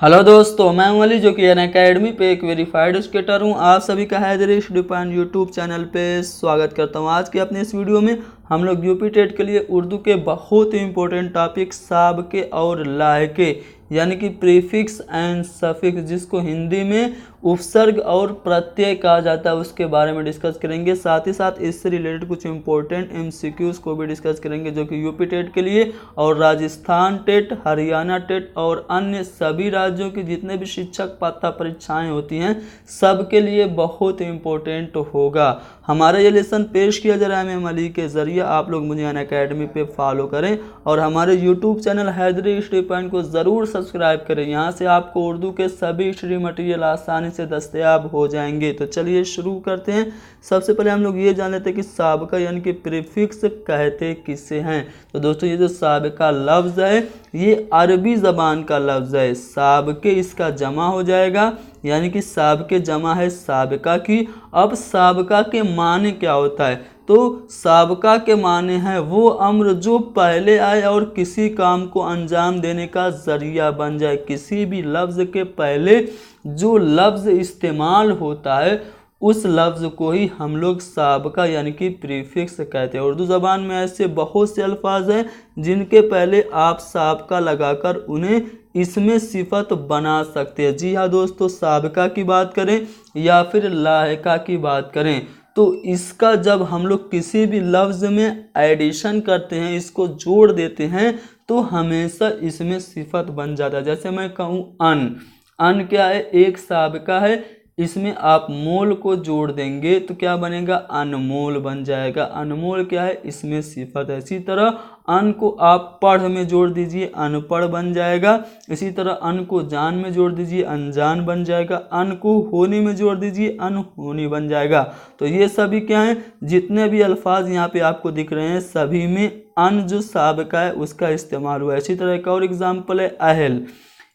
Hello दोस्तों, मैं हूं अली जो कि अनअकैडमी पे एक वेरीफाइड एजुकेटर हूं। आप सभी का हैदरी स्टूडेंट यूट्यूब चैनल पे स्वागत करता हूं। आज के अपने इस वीडियो में हम लोग यूपी टेट के लिए उर्दू के बहुत ही इंपॉर्टेंट टॉपिक साबके और लायके यानी कि प्रीफिक्स एंड सफिक्स, जिसको हिंदी में उपसर्ग और प्रत्यय कहा जाता है, उसके बारे में डिस्कस करेंगे। साथ ही साथ इससे रिलेटेड कुछ इंपॉर्टेंट एमसीक्यूज को भी डिस्कस करेंगे जो कि यूपी टेट के लिए और राजस्थान टेट, हरियाणा टेट और अन्य सभी राज्यों की जितने भी शिक्षक पात्रता परीक्षाएं होती हैं सबके लिए बहुत इंपॉर्टेंट होगा। हमारा ये लेसन पेश किया जा रहा है एम अली के जरिए। आप लोग मुझे अनअकैडमी पे फॉलो करें और हमारे YouTube channel Haidari history point को ज़रूर सब्सक्राइब करें। यहाँ से आपको उर्दू के सभी हिस्ट्री मटेरियल आसानी से दस्तयाब हो जाएंगे। तो चलिए शुरू करते हैं। सबसे पहले हम लोग ये जान लेते हैं कि साबका यानी कि प्रीफिक्स कहते किसे हैं। तो दोस्तों, ये जो साबका लफ्ज़ है ये अरबी ज़बान का लफ्ज़ है। साबके इसका जमा हो जाएगा, यानी कि साबके जमा है साबका की। अब साबका के माने क्या होता है? तो साबका के माने हैं वो अम्र जो पहले आए और किसी काम को अंजाम देने का जरिया बन जाए। किसी भी लफ्ज़ के पहले जो लफ्ज़ इस्तेमाल होता है उस लफ्ज़ को ही हम लोग साबका यानी कि प्रीफिक्स कहते हैं। उर्दू ज़बान में ऐसे बहुत से अल्फाज हैं जिनके पहले आप साबका लगाकर उन्हें इसमें सिफत बना सकते हैं। जी हाँ दोस्तों, साबका की बात करें या फिर लाहिका की बात करें तो इसका जब हम लोग किसी भी लफ्ज़ में एडिशन करते हैं, इसको जोड़ देते हैं, तो हमेशा इसमें सिफत बन जाता है। जैसे मैं कहूँ अन क्या है? एक साबका है। इसमें आप मोल को जोड़ देंगे तो क्या बनेगा? अनमोल बन जाएगा। अनमोल क्या है? इसमें सिफत है। इसी तरह अन को आप पढ़ में जोड़ दीजिए, अनपढ़ बन जाएगा। इसी तरह अन को जान में जोड़ दीजिए, अनजान बन जाएगा। अन को होनी में जोड़ दीजिए, अनहोनी बन जाएगा। तो ये सभी क्या हैं? जितने भी अल्फाज यहाँ पे आपको दिख रहे हैं सभी में अन जो साबका है उसका इस्तेमाल हुआ है। इसी तरह एक और एग्जाम्पल है अहल।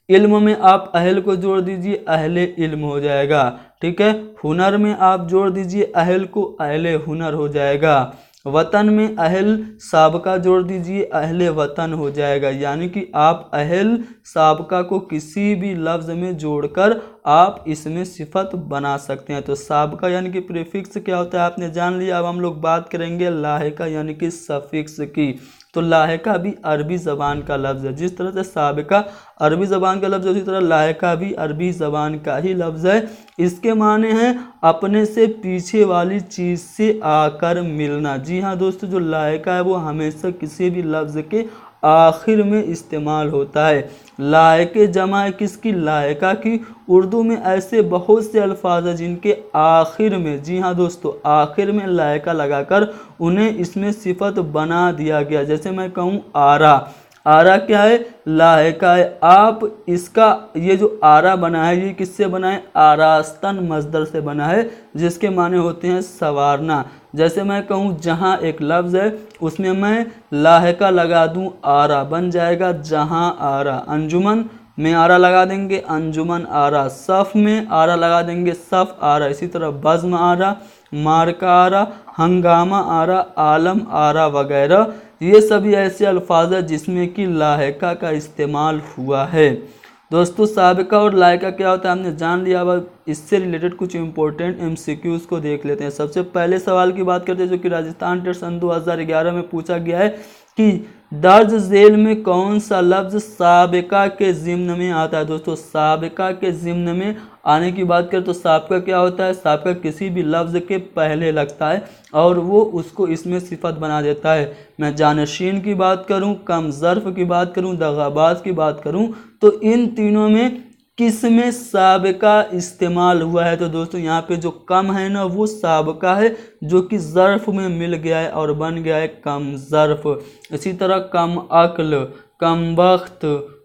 इल्म में आप अहल को जोड़ दीजिए, अहले इल्म हो जाएगा। ठीक है। हुनर में आप जोड़ दीजिए अहल को, अहले हुनर हो जाएगा। वतन में अहल साबका जोड़ दीजिए, अहले वतन हो जाएगा। यानी कि आप अहल साबका को किसी भी लफ्ज़ में जोड़कर आप इसमें सिफत बना सकते हैं। तो साबका यानी कि प्रीफिक्स क्या होता है आपने जान लिया। अब हम लोग बात करेंगे लाहिका यानी कि सफिक्स की। तो लाहिका भी अरबी ज़बान का लफ्ज़ है। जिस तरह से साबिका अरबी ज़बान का लफ्ज़ है उसी तरह लाहिका भी अरबी ज़बान का ही लफ्ज़ है। इसके माने हैं अपने से पीछे वाली चीज़ से आकर मिलना। जी हाँ दोस्तों, जो लाहिका है वो हमेशा किसी भी लफ्ज़ के आखिर में इस्तेमाल होता है। लायके जमा है किसकी? लायका की। उर्दू में ऐसे बहुत से अल्फाज हैं जिनके आखिर में, जी हाँ दोस्तों, आखिर में लायका लगाकर उन्हें इसमें सिफत बना दिया गया। जैसे मैं कहूँ आरा। आरा क्या है? लायका है। आप इसका ये जो आरा बना है ये किससे बना है? आरास्तन मजदर से बना है जिसके माने होते हैं संवारना। जैसे मैं कहूँ जहाँ एक लफ्ज़ है उसमें मैं लाहिका लगा दूँ, आरा बन जाएगा जहाँ आरा। अंजुमन में आरा लगा देंगे, अंजुमन आरा। सफ़ में आरा लगा देंगे, सफ़ आरा। इसी तरह बज़्म आरा, मार्का आरा, हंगामा आरा, आलम आरा वगैरह। ये सभी ऐसे अल्फाज हैं जिसमें कि लाहिका का इस्तेमाल हुआ है। दोस्तों, साबिका और लायका क्या होता है हमने जान लिया। अब इससे रिलेटेड कुछ इंपॉर्टेंट एमसीक्यूज को देख लेते हैं। सबसे पहले सवाल की बात करते हैं जो कि राजस्थान टेट सन 2011 में पूछा गया है कि दर्ज झेल में कौन सा लफ्ज़ साबिका के ज़िम्न में आता है। दोस्तों, साबिका के ज़िम्न में आने की बात करें तो साबिका क्या होता है? साबिका किसी भी लफ्ज़ के पहले लगता है और वो उसको इसमें सिफत बना देता है। मैं जानशीन की बात करूं, कम ज़र्फ़ की बात करूं, दगाबाज की बात करूं तो इन तीनों में किस में साबिका इस्तेमाल हुआ है? तो दोस्तों, यहाँ पे जो कम है ना वो साबिका है जो कि ज़र्फ़ में मिल गया है और बन गया है कम ज़र्फ़। इसी तरह कम अक्ल, कम वक्त,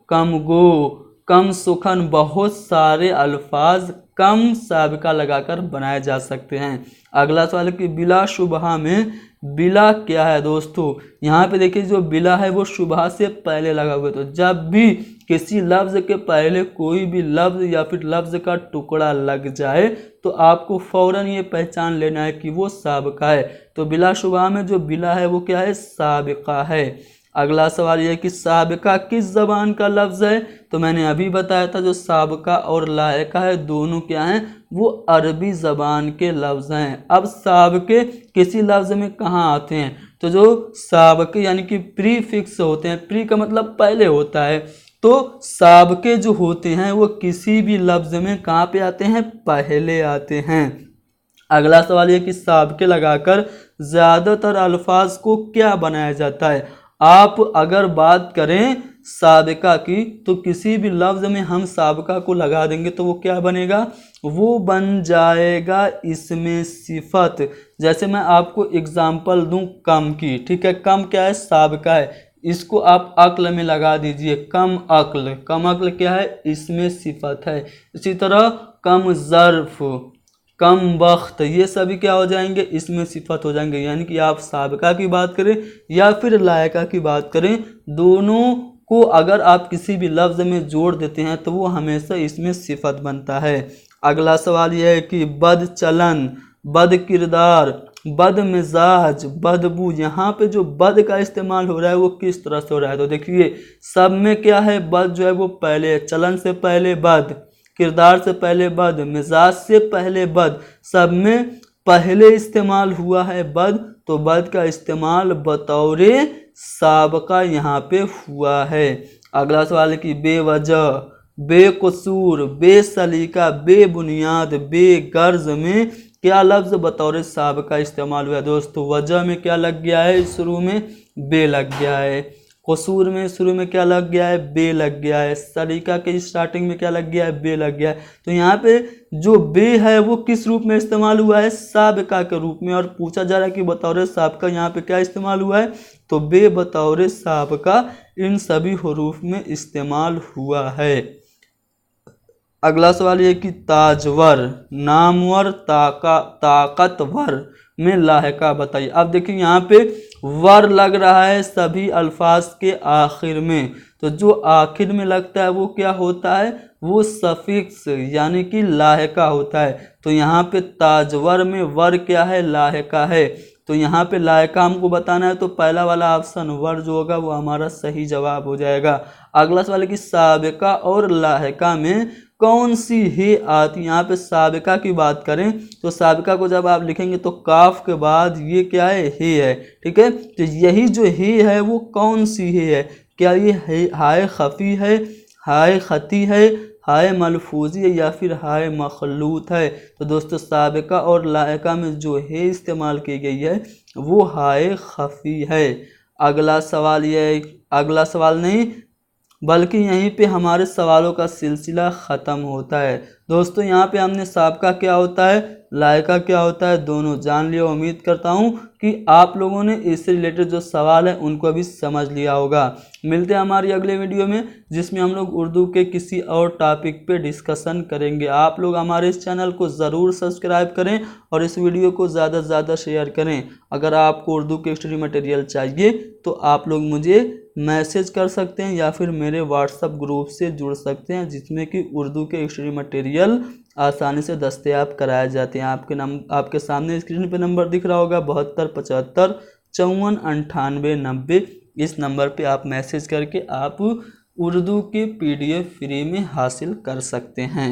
कम गो, कम सुखन, बहुत सारे अल्फाज कम साबिका लगाकर बनाए जा सकते हैं। अगला सवाल है कि बिला शुबहा में बिला क्या है? दोस्तों, यहाँ पे देखिए जो बिला है वो शुबहा से पहले लगा हुआ है। तो जब भी किसी लफ्ज़ के पहले कोई भी लफ्ज़ या फिर लफ्ज़ का टुकड़ा लग जाए तो आपको फ़ौरन ये पहचान लेना है कि वो साबिका है। तो बिला शुबहा में जो बिला है वो क्या है? साबिका है। अगला सवाल यह है कि साबिका किस ज़बान का लफ्ज़ है। तो मैंने अभी बताया था जो साबिका और लायका है दोनों क्या हैं, वो अरबी ज़बान के लफ्ज़ हैं। अब साबिके किसी लफ्ज़ में कहाँ आते हैं, तो जो साबिके यानी कि प्रीफिक्स होते हैं, प्री का मतलब पहले होता है, तो साबिके जो होते हैं वो किसी भी लफ्ज़ में कहाँ पे आते हैं, पहले आते हैं। अगला सवाल ये कि साबिके लगाकर ज़्यादातर अल्फाज को क्या बनाया जाता है। आप अगर बात करें साबिका की तो किसी भी लफ्ज़ में हम साबिका को लगा देंगे तो वो क्या बनेगा, वो बन जाएगा इसमें सिफत। जैसे मैं आपको एग्जाम्पल दूं कम की, ठीक है, कम क्या है, साबिका है, इसको आप अक्ल में लगा दीजिए, कम अक्ल, कम अक्ल क्या है, इसमें सिफत है। इसी तरह कम ज़र्फ, कम वक्त, ये सभी क्या हो जाएंगे, इसमें सिफत हो जाएंगे। यानी कि आप साबिका की बात करें या फिर लायका की बात करें, दोनों को अगर आप किसी भी लफ्ज़ में जोड़ देते हैं तो वो हमेशा इसमें सिफत बनता है। अगला सवाल यह है कि बद चलन, बद किरदार, बद मिजाज, बदबू, यहाँ पे जो बद का इस्तेमाल हो रहा है वो किस तरह से हो रहा है। तो देखिए सब में क्या है, बद जो है वो पहले, चलन से पहले बद, किरदार से पहले बद, मिजाज से पहले बद, सब में पहले इस्तेमाल हुआ है बद, तो बद का इस्तेमाल बतौरे साबिका यहाँ पे हुआ है। अगला सवाल है कि बेवजह, बेकसूर, बेसलीका, बेबुनियाद, बेगर्ज में क्या लफ्ज़ बतौर साबिका इस्तेमाल हुआ है। दोस्तों वजह में क्या लग गया है, शुरू में बे लग गया है, कसूर में शुरू में क्या लग गया है, बे लग गया है, सलीका के स्टार्टिंग में क्या लग गया है, बे लग गया है। तो यहाँ पे जो बे है वो किस रूप में इस्तेमाल हुआ है, साबिका के रूप में। और पूछा जा रहा है कि बतौर साबिका यहाँ पे क्या इस्तेमाल हुआ है, तो बे बतौर साबिका इन सभी हुरूफ में इस्तेमाल हुआ है। अगला सवाल ये कि ताजवर, नामवर, ताकतवर में लाहिका बताइए। अब देखिए यहाँ पे वर लग रहा है सभी अल्फाज के आखिर में, तो जो आखिर में लगता है वो क्या होता है, वो सफिक्स यानी कि लाहिका होता है। तो यहाँ पे ताजवर में वर क्या है, लाहिका है। तो यहाँ पे लाहिका हमको बताना है, तो पहला वाला ऑप्शन वर जो होगा वो हमारा सही जवाब हो जाएगा। अगला सवाल है कि साबिका और लाहिका में कौन सी हे आती। यहाँ पे साबिका की बात करें तो साबिका को जब आप लिखेंगे तो काफ के बाद ये क्या है, हे है, ठीक है। तो यही जो हे है वो कौन सी हे है, क्या ये हाय खफी है, हाय खती है, हाय मलफूजी है, या फिर हाय मखलूत है। तो दोस्तों साबिका और लाहिका में जो हे इस्तेमाल की गई है वो हाय खफी है। अगला सवाल ये, अगला सवाल नहीं बल्कि यहीं पे हमारे सवालों का सिलसिला ख़त्म होता है। दोस्तों यहाँ पे हमने साबिका क्या होता है, लायका क्या होता है, दोनों जान लिया। उम्मीद करता हूँ कि आप लोगों ने इससे रिलेटेड जो सवाल है उनको अभी समझ लिया होगा। मिलते हैं हमारी अगले वीडियो में जिसमें हम लोग उर्दू के किसी और टॉपिक पे डिस्कशन करेंगे। आप लोग हमारे इस चैनल को ज़रूर सब्सक्राइब करें और इस वीडियो को ज़्यादा से ज़्यादा शेयर करें। अगर आपको उर्दू के स्टडी मटेरियल चाहिए तो आप लोग मुझे मैसेज कर सकते हैं या फिर मेरे व्हाट्सएप ग्रुप से जुड़ सकते हैं जिसमें कि उर्दू के स्टडी मटेरियल आसानी से दस्तयाब कराए जाते हैं। आपके सामने स्क्रीन पे नंबर दिख रहा होगा 72 75 54 98 90। इस नंबर पे आप मैसेज करके आप उर्दू की PDF फ्री में हासिल कर सकते हैं।